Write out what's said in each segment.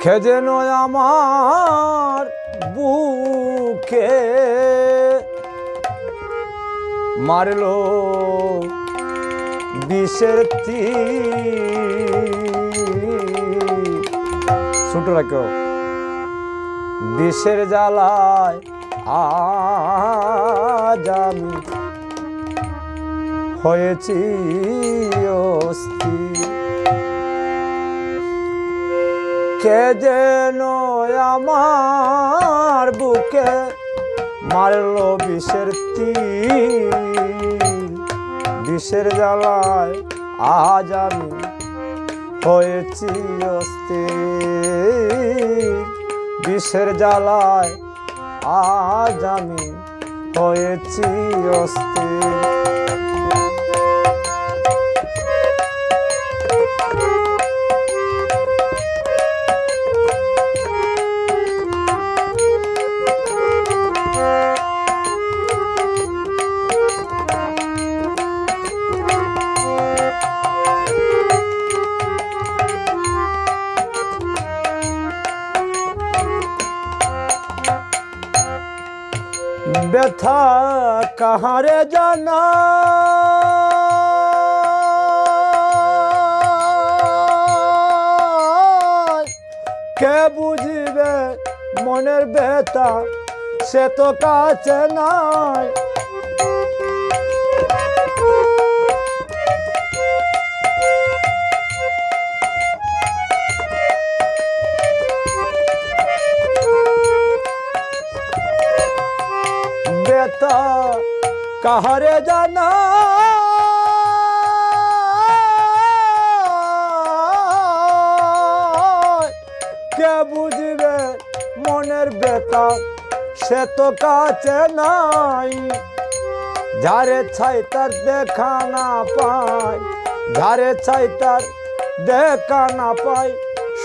কে যেন আমার বুকে মারলো বিষের ছোট রাখো বিষের জ্বালায় আজ আমি হয়েছি অস্থির। কে যেন আমার বুকে মারলো বিষের বিষের জ্বালায় আজ আমি হয়েছি অস্থির। বিষের জ্বালায় আজ আমি হয়েছি অস্থির। ব্যথা কাহারে জানা কে বুঝিবে মনের ব্যথা সে তো কাছে নাই। ব্যথা কাহারে জানা কে বুঝবে মনের ব্যথা সে তো কাছে নাই। যারে চাই তার দেখা না পায়, যারে চাই তার দেখা না পায়,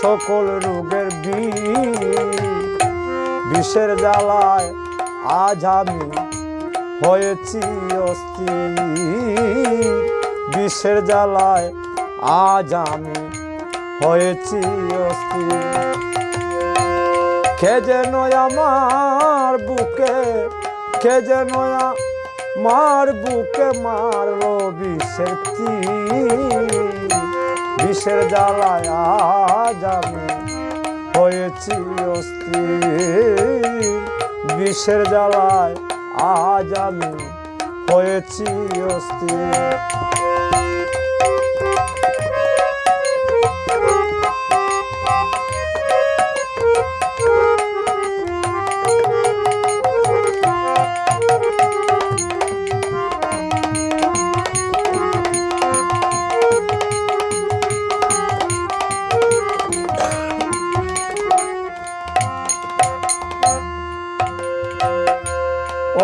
সকল রোগের বিষের জ্বালায় আজ আমি হয়েছি অস্থির। বিষের জ্বালায় আজ আমি হয়েছি অস্থির। কে যেন আমার বুকে, কে যেন আমার বুকে মারলো বিষের বিষের জ্বালায় আজ আমি হয়েছি অস্থির। বিষের জ্বালায় আজ আমি হয়েছি অস্থির।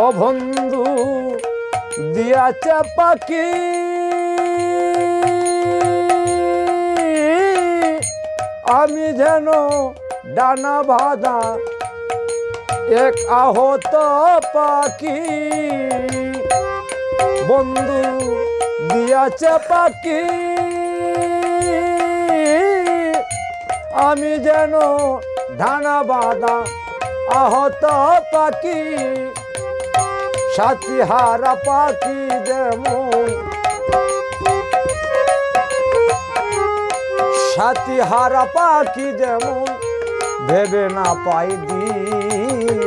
ও বন্ধু দিয়াছে পাখি আমি যেন ডানা বাঁধা এক আহত পাখি। বন্ধু দিয়াছে পাখি আমি যেন ডানা বাঁধা আহত পাখি। সাথী হারা পাখি যেমন, সাথী হারা পাখি যেমন ভেবে না পাই দিন।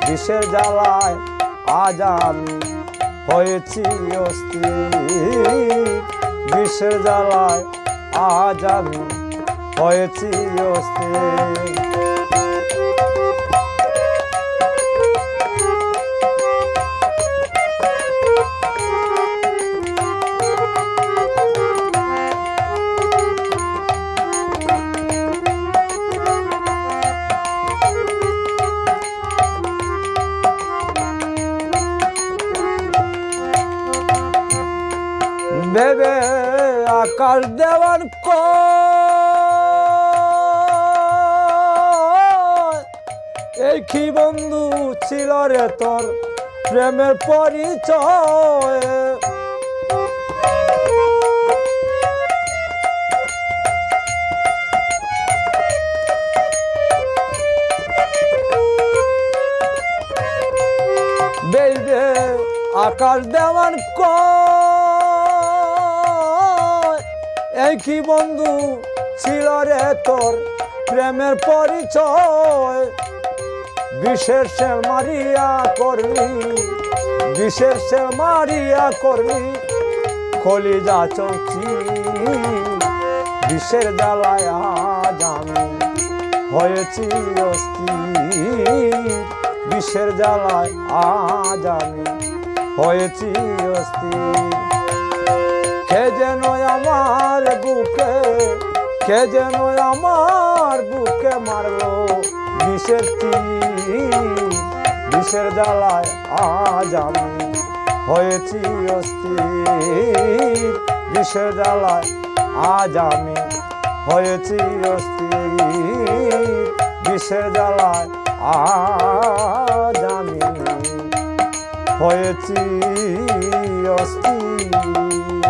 বিষের জ্বালায় আজ আমি হয়েছি অস্থির। বিষের জ্বালায় আজ আমি হয়েছি অস্থির। ভেবে আকাশ দেওয়ার এই কি বন্ধু ছিল রে তোর প্রেমের পরিচয়। কি বন্ধু ছিল রে তোর প্রেমের পরিচয়, বিষের সেল মারিয়া করলি, বিষের সেল মারিয়া করলি কলিজা চৌচি। বিষের জ্বালায় আজ আমি হয়েছি অস্থির, বিষের জ্বালায় আজ আমি হয়েছি অস্থির। কে যেন আমার বুকে, কে যেন আমার বুকে মারলো বিষের তীর, বিষের জ্বালায় আজ আমি হয়েছি অস্থির, বিষের জ্বালায় আজ আমি হয়েছি অস্থির, বিষের জ্বালায় আজ আমি হয়েছি অস্থির।